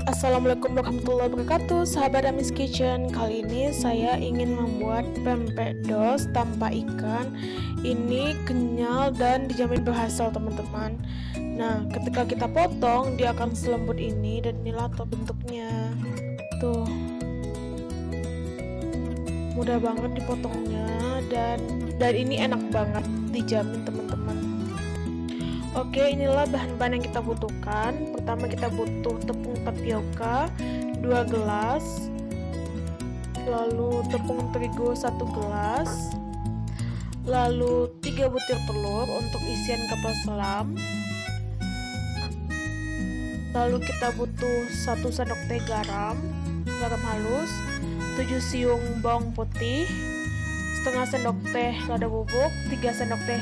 Assalamualaikum warahmatullahi wabarakatuh, sahabat Amis Kitchen. Kali ini saya ingin membuat pempek dos tanpa ikan. Ini kenyal dan dijamin berhasil, teman-teman. Nah, ketika kita potong, dia akan selembut ini, dan inilah bentuknya. Tuh, mudah banget dipotongnya, dan ini enak banget, dijamin, teman-teman. Oke, inilah bahan-bahan yang kita butuhkan. Pertama kita butuh tepung tapioka 2 gelas, lalu tepung terigu 1 gelas, lalu 3 butir telur untuk isian kapal selam, lalu kita butuh 1 sendok teh garam halus, 7 siung bawang putih, setengah sendok teh lada bubuk, 3 sendok teh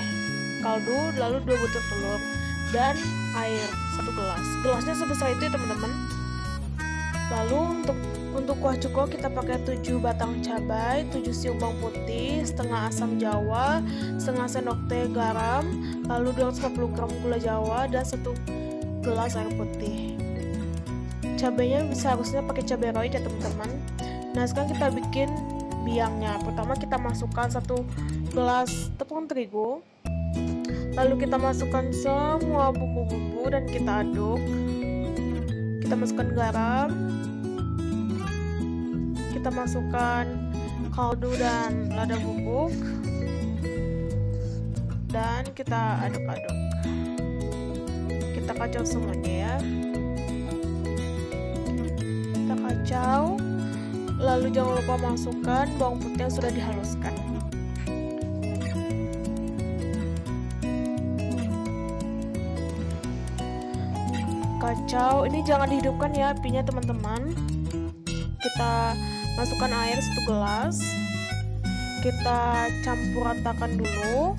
kaldu, lalu 2 butir telur dan air 1 gelas. Gelasnya sebesar itu ya, teman-teman. Lalu untuk kuah cuko kita pakai 7 batang cabai, 7 siung bawang putih, setengah asam jawa, setengah sendok teh garam, lalu 240 gram gula jawa dan 1 gelas air putih. Cabainya seharusnya pakai cabai rawit ya, teman-teman. Nah, sekarang kita bikin biangnya. Pertama kita masukkan 1 gelas tepung terigu, lalu kita masukkan semua bumbu-bumbu dan kita aduk. Kita masukkan garam, kita masukkan kaldu dan lada bubuk, dan kita aduk-aduk. Kita kacau semuanya ya. Kita kacau. Lalu jangan lupa masukkan bawang putih yang sudah dihaluskan. Kacau, ini jangan dihidupkan ya apinya, teman-teman. Kita masukkan air 1 gelas, kita campur ratakan dulu,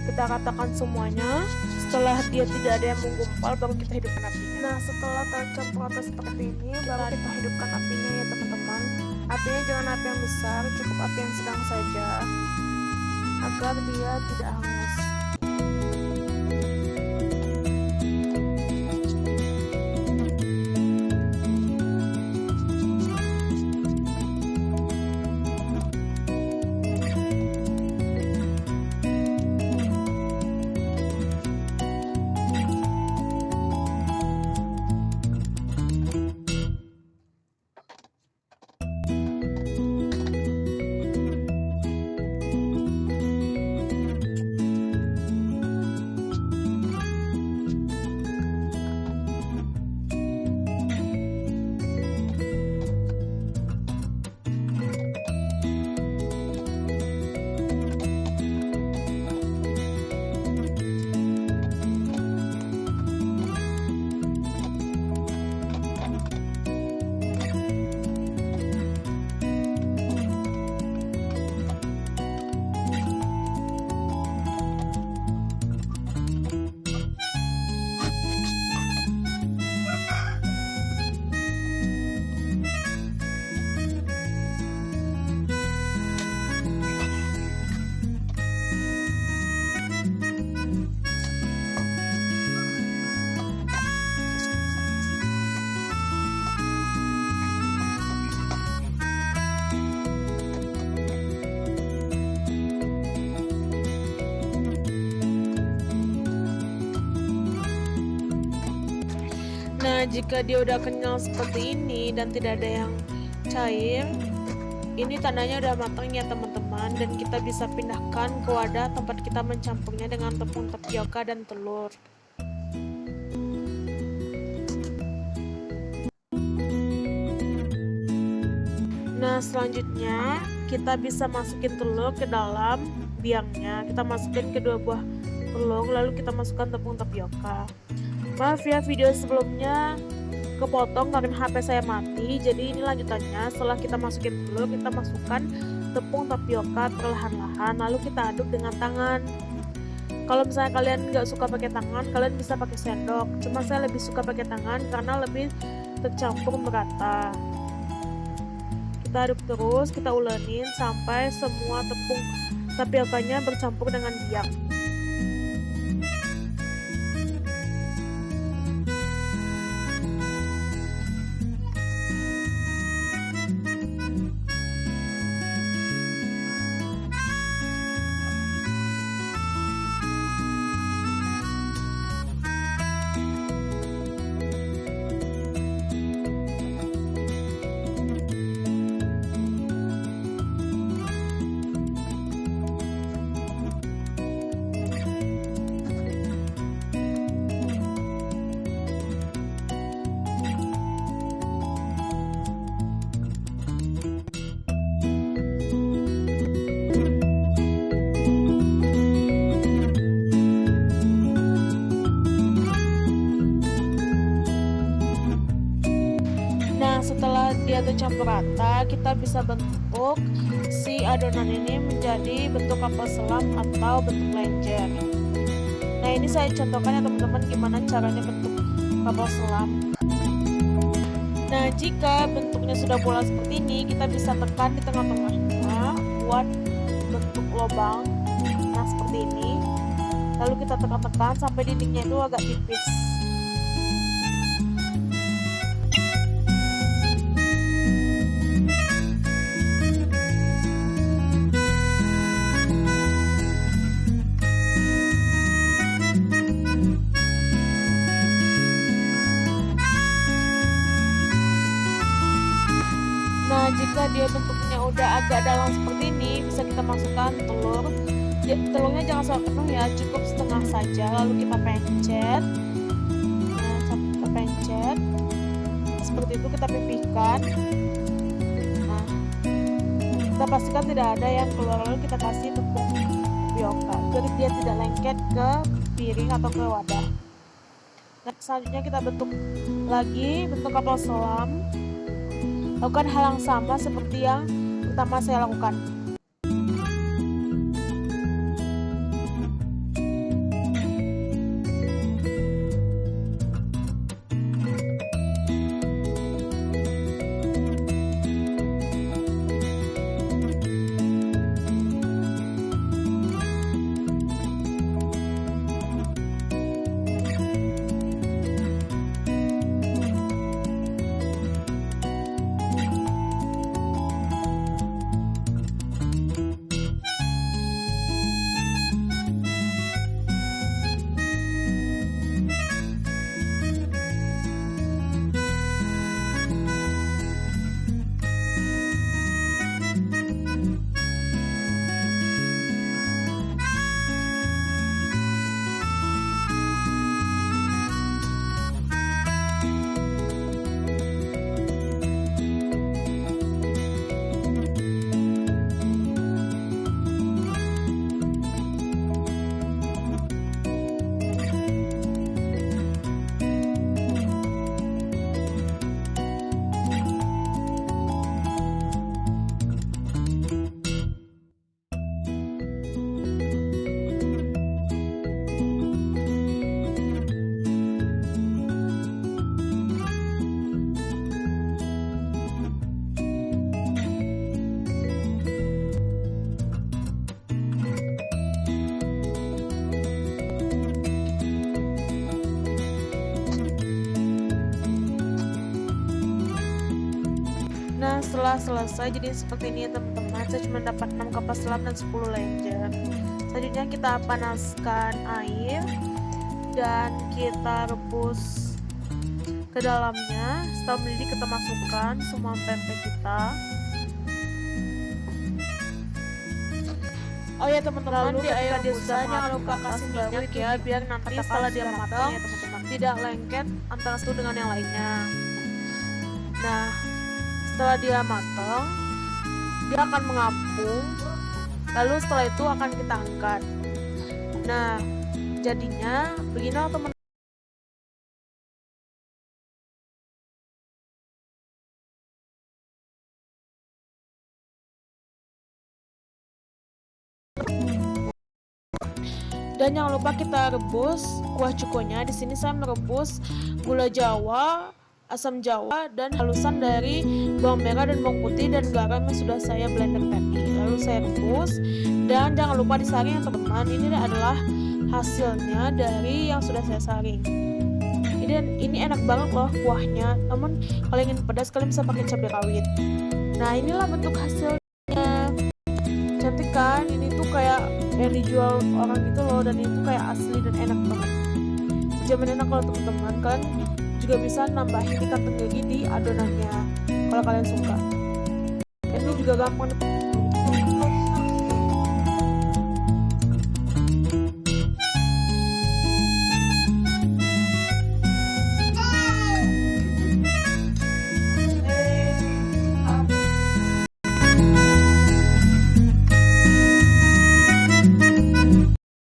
kita ratakan semuanya. Setelah dia tidak ada yang menggumpal, baru kita hidupkan apinya. Nah, setelah tercampur rata seperti ini, baru kita hidupkan apinya ya, teman-teman. Apinya jangan api yang besar, cukup api yang sedang saja agar dia tidak hangus. Nah, jika dia udah kenyal seperti ini dan tidak ada yang cair, ini tandanya udah matang ya, teman-teman. Dan kita bisa pindahkan ke wadah tempat kita mencampurnya dengan tepung tapioka dan telur. Nah, selanjutnya kita bisa masukin telur ke dalam biangnya. Kita masukin kedua buah telur, lalu kita masukkan tepung tapioka. Maaf ya, video sebelumnya kepotong karena HP saya mati. Jadi ini lanjutannya. Setelah kita masukin telur, kita masukkan tepung tapioka perlahan-lahan, lalu kita aduk dengan tangan. Kalau misalnya kalian nggak suka pakai tangan, kalian bisa pakai sendok. Cuma saya lebih suka pakai tangan karena lebih tercampur merata. Kita aduk terus, kita ulenin sampai semua tepung tapiokanya bercampur dengan biang. Nah, setelah dia tercampur rata, kita bisa bentuk si adonan ini menjadi bentuk kapal selam atau bentuk lenjer. Nah, ini saya contohkan ya teman-teman gimana caranya bentuk kapal selam. Nah, jika bentuknya sudah bulat seperti ini, kita bisa tekan di tengah-tengahnya buat bentuk lubang. Nah, seperti ini. Lalu kita tekan-tekan sampai dindingnya itu agak tipis. Nah, jika dia bentuknya udah agak dalam seperti ini, bisa kita masukkan telur. Telurnya jangan sampai penuh ya, cukup setengah saja. Lalu kita pencet. Nah, kita pencet. Seperti itu kita pipihkan. Nah, kita pastikan tidak ada yang keluar. Lalu kita kasih tepung tapioka biar dia tidak lengket ke piring atau ke wadah. Nah, selanjutnya kita bentuk lagi bentuk kapal selam. Lakukan hal yang sama seperti yang pertama saya lakukan. Nah, setelah selesai jadi seperti ini ya teman-teman. Saya cuma dapat 6 kapal selam dan 10 lenjer. Selanjutnya kita panaskan air dan kita rebus ke dalamnya. Setelah mendidih kita masukkan semua pempek kita. Oh ya teman-teman, di air rebusan jangan lupa kasih minyak ya, biar nanti setelah dia matang ya teman-teman tidak lengket antara satu dengan yang lainnya. Nah, setelah dia matang, dia akan mengapung. Lalu setelah itu akan kita angkat. Nah, jadinya beginilah teman-teman. Dan jangan lupa kita rebus kuah cukonya. Di sini saya merebus gula Jawa, asam Jawa, dan halusan dari bawang merah dan bawang putih dan garam yang sudah saya blender tadi. Lalu saya rebus dan jangan lupa disaring ya teman-teman. Ini adalah hasilnya dari yang sudah saya saring. Ini enak banget loh kuahnya. Namun kalau ingin pedas kalian bisa pakai cabai rawit. Nah, inilah bentuk hasilnya. Cantik kan? Ini tuh kayak yang dijual orang gitu loh, dan itu kayak asli dan enak banget. Jamin enak kalau teman-teman. Kalian juga bisa nambahin ikan tenggiri di adonannya kalau kalian suka. Ini juga gampang.